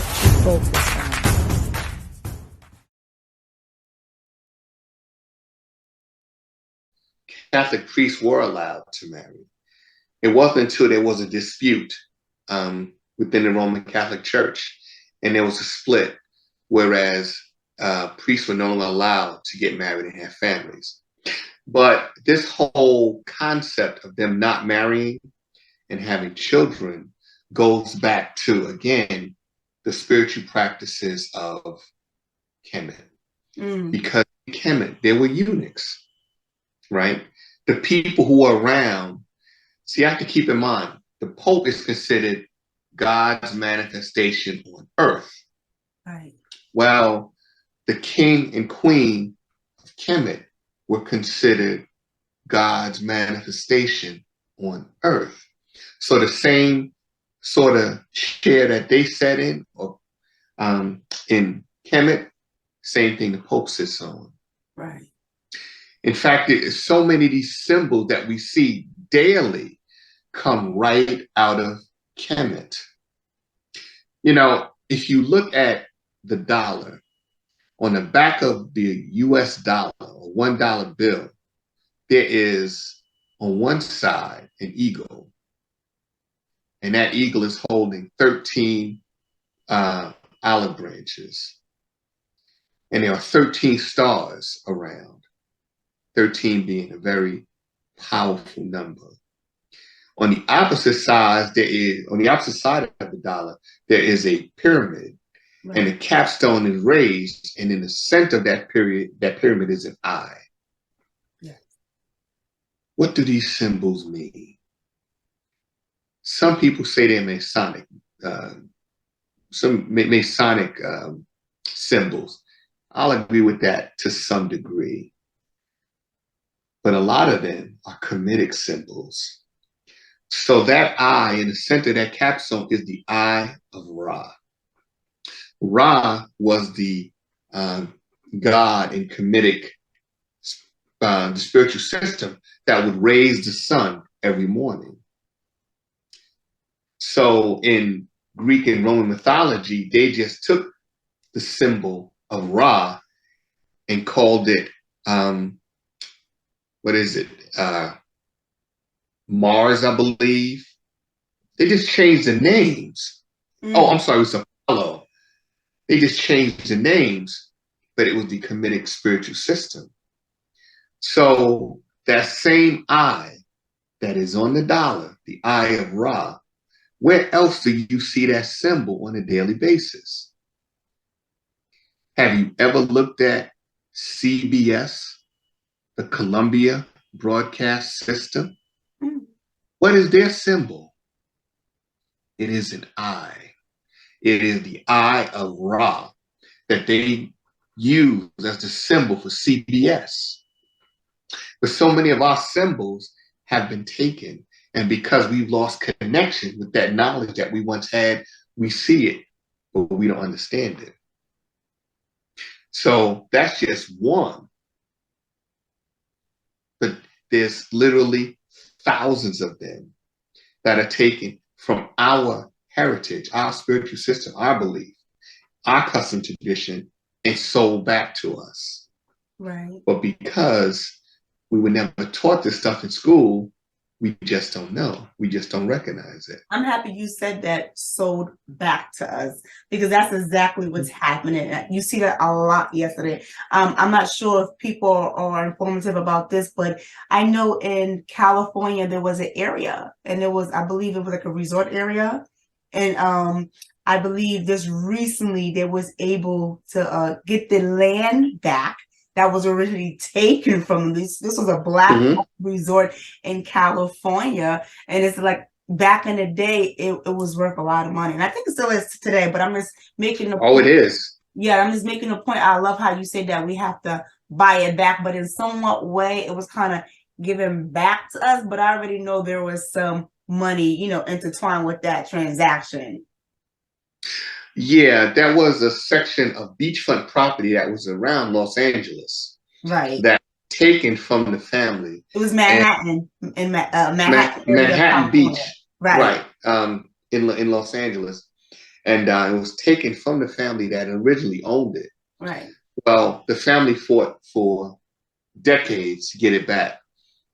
What you focus on? Catholic priests were allowed to marry. It wasn't until there was a dispute within the Roman Catholic Church and there was a split, whereas priests were no longer allowed to get married and have families. But this whole concept of them not marrying and having children goes back to, again, the spiritual practices of Kemit. Because in Kemit, there were eunuchs, right? The people who were around. See, you have to keep in mind, the Pope is considered God's manifestation on earth. Right. Well, the king and queen of Kemet were considered God's manifestation on earth. So the same sort of chair that they sat in, or in Kemet, same thing the Pope sits on. Right. In fact, there's so many of these symbols that we see daily come right out of Kemet. You know, if you look at the dollar, on the back of the US dollar or $1 bill, there is on one side an eagle. And that eagle is holding 13 olive branches. And there are 13 stars around, 13 being a very powerful number. On the opposite side, of the dollar, there is a pyramid. Right. And the capstone is raised, and in the center of that pyramid is an eye. Yeah. What do these symbols mean? Some people say they're Masonic, symbols. I'll agree with that to some degree. But a lot of them are Kemitic symbols. So that eye in the center of that capstone is the eye of Ra. Ra was the god in Kemitic, the spiritual system that would raise the sun every morning. So in Greek and Roman mythology, they just took the symbol of Ra and called it, Mars, I believe. They just changed the names. Oh, I'm sorry, it was Apollo. They just changed the names, but it was the Kemitic spiritual system. So that same eye that is on the dollar, the eye of Ra, where else do you see that symbol on a daily basis? Have you ever looked at CBS, the Columbia Broadcast System? What is their symbol? It is an eye. It is the eye of Ra that they use as the symbol for CBS. But so many of our symbols have been taken, and because we've lost connection with that knowledge that we once had, we see it, but we don't understand it. So that's just one. But there's literally thousands of them that are taken from our heritage, our spiritual system, our belief, our custom tradition, and sold back to us. Right. But because we were never taught this stuff in school, we just don't know. We just don't recognize it. I'm happy you said that, sold back to us, because that's exactly what's happening. You see that a lot yesterday. I'm not sure if people are informative about this, but I know in California there was an area, and I believe it was like a resort area. And I believe just recently they was able to get the land back that was originally taken from this. This was a black resort in California, and it's like back in the day, it was worth a lot of money, and I think it still is today. But I'm just making the point. It is. Yeah, I'm just making a point. I love how you said that we have to buy it back, but in somewhat way, it was kind of given back to us. But I already know there was some money, intertwined with that transaction. Yeah, there was a section of beachfront property that was around Los Angeles. Right. That taken from the family. It was Manhattan. Manhattan Beach. Right. In Los Angeles. and it was taken from the family that originally owned it. Right. Well, the family fought for decades to get it back,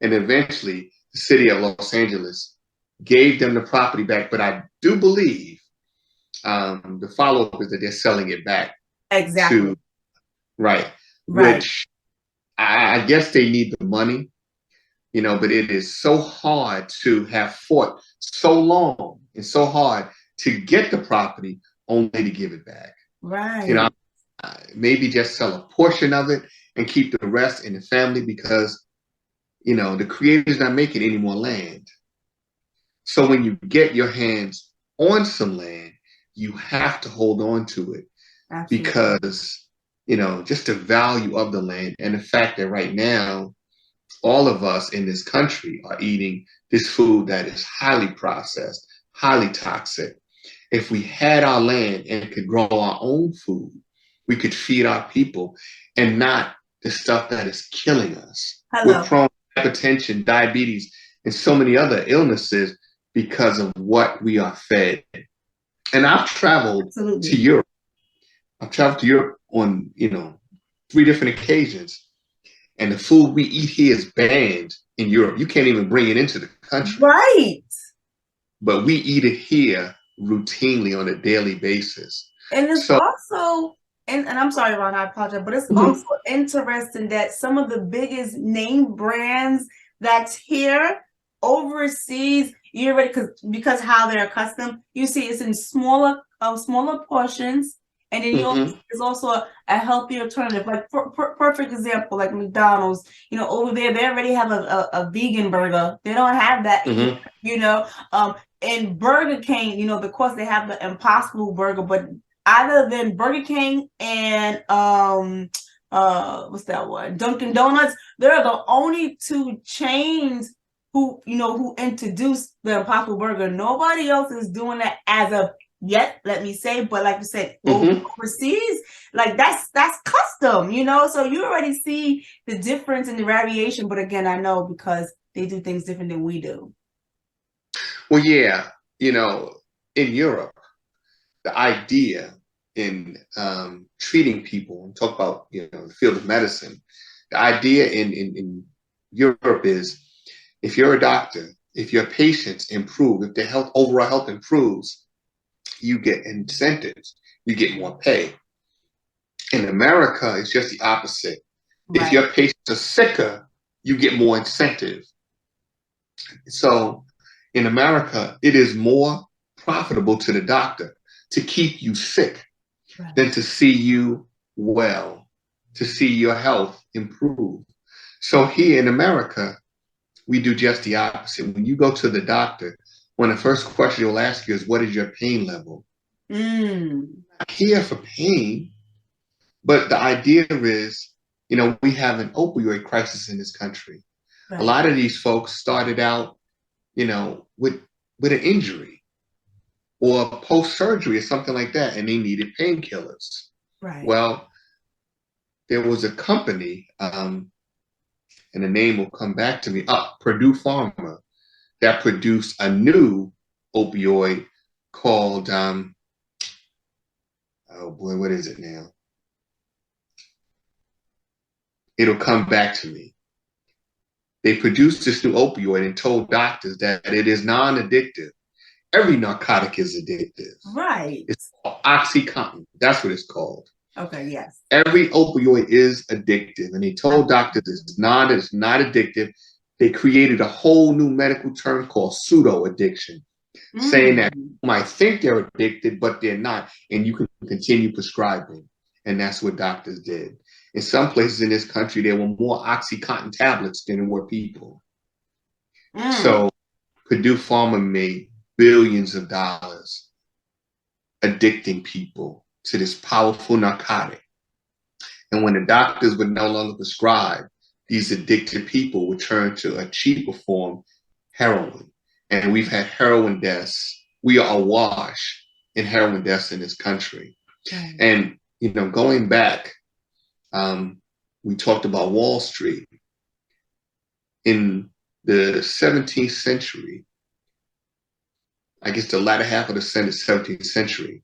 and eventually the city of Los Angeles gave them the property back. But I do believe the follow-up is that they're selling it back Exactly. to, right, Right. which I guess they need the money, but it is so hard to have fought so long and so hard to get the property only to give it back. Right. Maybe just sell a portion of it and keep the rest in the family because, the creator's not making any more land. So when you get your hands on some land, you have to hold on to it. Absolutely. Because, just the value of the land and the fact that right now, all of us in this country are eating this food that is highly processed, highly toxic. If we had our land and could grow our own food, we could feed our people and not the stuff that is killing us. Hello. We're prone to hypertension, diabetes, and so many other illnesses because of what we are fed. And I've traveled Absolutely. to Europe. I've traveled to Europe on, 3 different occasions. And the food we eat here is banned in Europe. You can't even bring it into the country. Right. But we eat it here routinely on a daily basis. And it's also, and I'm sorry, Ron, I apologize, but it's also interesting that some of the biggest name brands that's here overseas, you already because how they're accustomed, you see it's in smaller portions. And then it's also a healthier alternative. Like perfect example, like McDonald's, over there, they already have a vegan burger. They don't have that here, and Burger King, of course they have the Impossible Burger, but other than Burger King and what's that one? Dunkin' Donuts, they're the only 2 chains who introduced the Impossible Burger. Nobody else is doing that as of yet, let me say, but like you said, overseas, like that's custom, so you already see the difference in the variation. But again, I know because they do things different than we do. Well, yeah, in Europe, the idea in treating people, and talk about the field of medicine, the idea in Europe is if you're a doctor, if your patients improve, if their overall health improves, you get incentives, you get more pay. In America, it's just the opposite. Right. If your patients are sicker, you get more incentive. So in America, it is more profitable to the doctor to keep you sick than to see you well, to see your health improve. So here in America, we do just the opposite. When you go to the doctor, one of the first questions they'll ask you is, what is your pain level? I'm not here for pain, but the idea is, we have an opioid crisis in this country. Right. A lot of these folks started out, with an injury or post-surgery or something like that, and they needed painkillers. Right. Well, there was a company, and the name will come back to me, Purdue Pharma, that produced a new opioid called, oh boy, what is it now? It'll come back to me. They produced this new opioid and told doctors that it is non-addictive. Every narcotic is addictive. Right. It's called OxyContin. That's what it's called. Okay, yes. Every opioid is addictive. And they told doctors it's not addictive. They created a whole new medical term called pseudo-addiction, saying that you might think they're addicted, but they're not. And you can continue prescribing. And that's what doctors did. In some places in this country, there were more OxyContin tablets than there were people. So Purdue Pharma made billions of dollars addicting people to this powerful narcotic. And when the doctors would no longer prescribe, these addicted people would turn to a cheaper form, heroin. And we've had heroin deaths. We are awash in heroin deaths in this country. Right. And, going back, we talked about Wall Street. In the 17th century, I guess the latter half of the 17th century,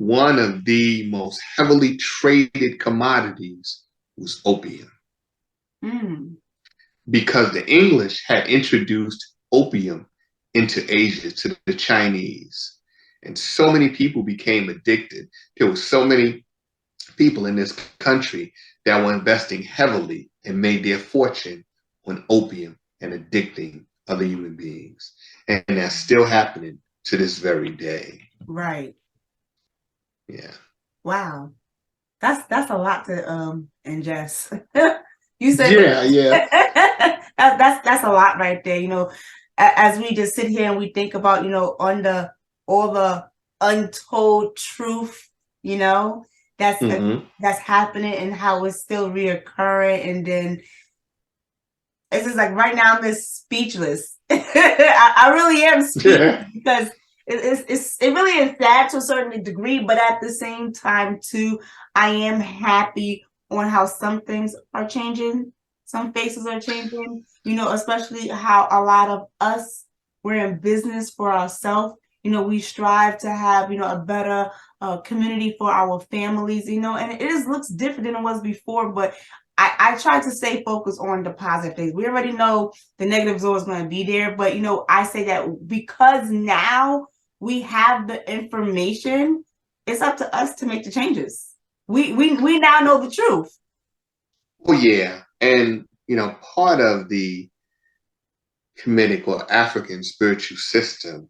one of the most heavily traded commodities was opium. Mm. Because the English had introduced opium into Asia to the Chinese. And so many people became addicted. There were so many people in this country that were investing heavily and made their fortune on opium and addicting other human beings. And that's still happening to this very day. Right. Yeah. Wow. That's a lot to ingest. You said Yeah. that's a lot right there. As we just sit here and we think about, all the untold truth, Mm-hmm. that's happening and how it's still reoccurring. And then it's just like right now I'm just speechless. I really am speechless because it really is sad to a certain degree, but at the same time too, I am happy on how some things are changing, some faces are changing, especially how a lot of us, we're in business for ourselves. We strive to have, a better community for our families, and it just looks different than it was before, but I try to stay focused on the positive things. We already know the negative is always going to be there, but I say that because now we have the information, it's up to us to make the changes. We now know the truth. Oh yeah. And part of the Kemitic or African spiritual system,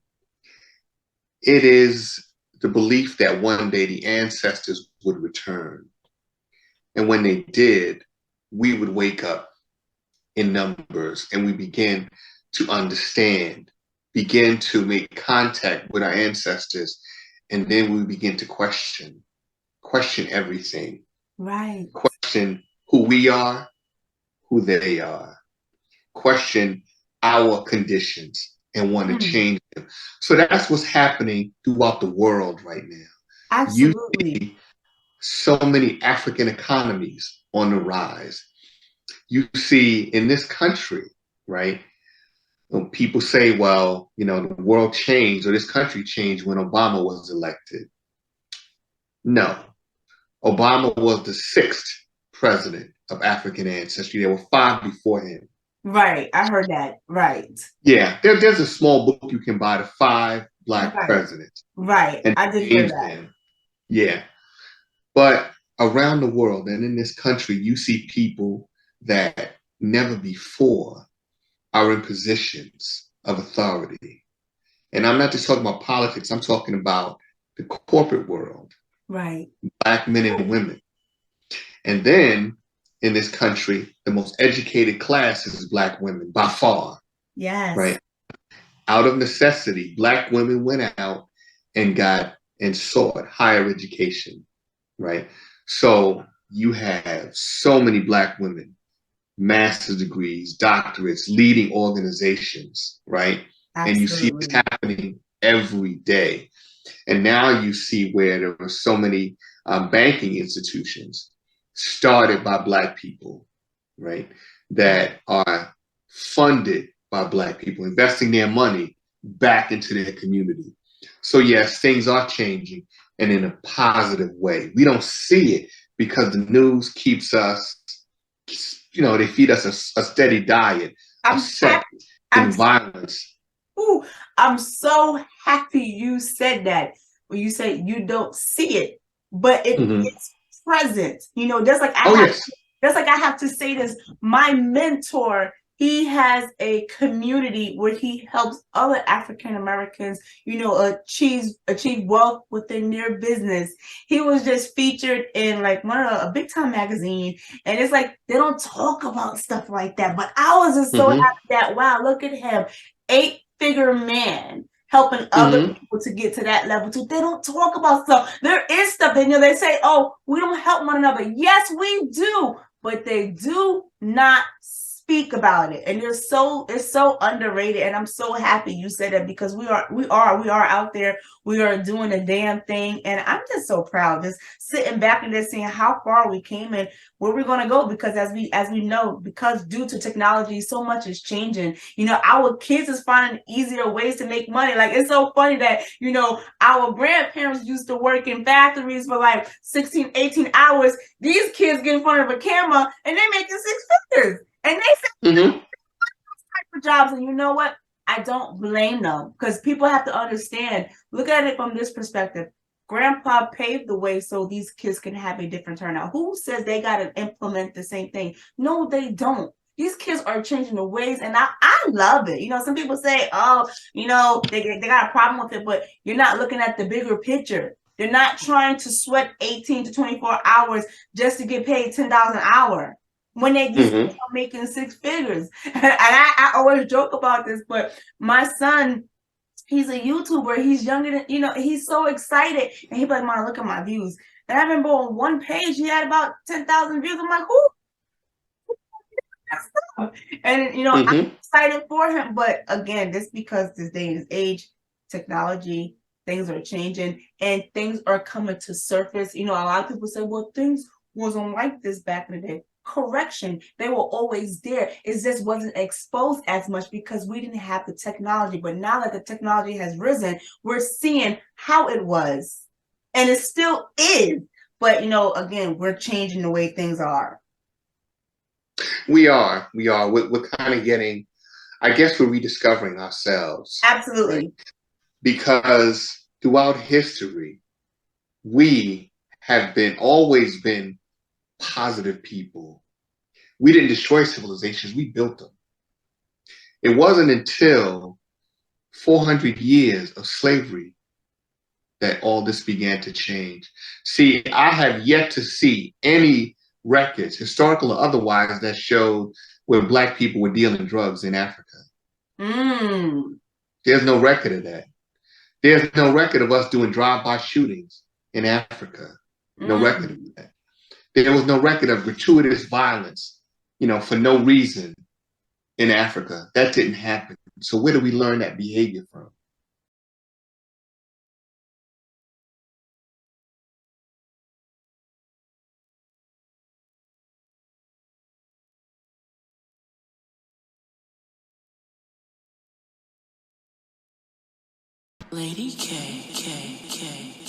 it is the belief that one day the ancestors would return. And when they did, we would wake up in numbers and we begin to understand, begin to make contact with our ancestors, and then we begin to question everything. Right. Question who we are, who they are. Question our conditions and want to change them. So that's what's happening throughout the world right now. Absolutely. You see so many African economies on the rise. You see in this country, right? When people say, well, the world changed or this country changed when Obama was elected. No, Obama was the sixth president of African ancestry. There were 5 before him. Right. I heard that. Right. Yeah, there's a small book you can buy, The 5 Black Presidents. Right. And I did hear that. them. Yeah. But around the world and in this country, you see people that never before are in positions of authority. And I'm not just talking about politics, I'm talking about the corporate world. Right. Black men and women. And then in this country, the most educated class is Black women by far. Yes. Right. Out of necessity, Black women went out and got and sought higher education. Right. So you have so many Black women, master's degrees, doctorates, leading organizations. Right. Absolutely. And you see this happening every day. And now you see where there are so many banking institutions started by Black people, right, that are funded by Black people, investing their money back into their community. So yes, things are changing and in a positive way. We don't see it because the news keeps us, they feed us a steady diet of sex and violence. Ooh, I'm so happy you said that. When you say you don't see it, but it's present. Just like I have to say this. My mentor, he has a community where he helps other African Americans, achieve wealth within their business. He was just featured in like a big time magazine, and it's like they don't talk about stuff like that. But I was just so happy that wow, look at him, 8-figure man helping other people to get to that level too. They don't talk about stuff. There is stuff that they say, oh, we don't help one another. Yes, we do, but they do not speak about it, and it's so underrated. And I'm so happy you said that, because we are out there, we are doing a damn thing, and I'm just so proud, just sitting back and just seeing how far we came and where we're going to go. Because as we know, because due to technology, so much is changing. Our kids is finding easier ways to make money. Like, it's so funny that our grandparents used to work in factories for like 16, 18 hours. These kids get in front of a camera and they making six figures. And they say type of jobs. And you know what? I don't blame them, because people have to understand, look at it from this perspective. Grandpa paved the way so these kids can have a different turnout. Who says they got to implement the same thing? No, they don't. These kids are changing the ways, and I love it. Some people say, oh, they got a problem with it, but you're not looking at the bigger picture. They're not trying to sweat 18 to 24 hours just to get paid $10 an hour when they are making six figures. And I always joke about this, but my son, he's a YouTuber. He's younger than, he's so excited. And he'd be like, Mom, look at my views. And I remember on one page, he had about 10,000 views. I'm like, who? And, I'm excited for him. But again, this because this day and age, technology, things are changing and things are coming to surface. A lot of people say, well, things wasn't like this back in the day. Correction, they were always there. It just wasn't exposed as much because we didn't have the technology. But now that the technology has risen, we're seeing how it was, and it still is. But again, we're changing the way things are. We are. We're kind of getting, I guess we're rediscovering ourselves. Absolutely. Right? Because throughout history, we have always been positive people. We didn't destroy civilizations, we built them. It wasn't until 400 years of slavery that all this began to change. See, I have yet to see any records, historical or otherwise, that showed where Black people were dealing drugs in Africa. There's no record of that. There's no record of us doing drive-by shootings in Africa. No record of that. There was no record of gratuitous violence, for no reason in Africa. That didn't happen. So where do we learn that behavior from? Lady K.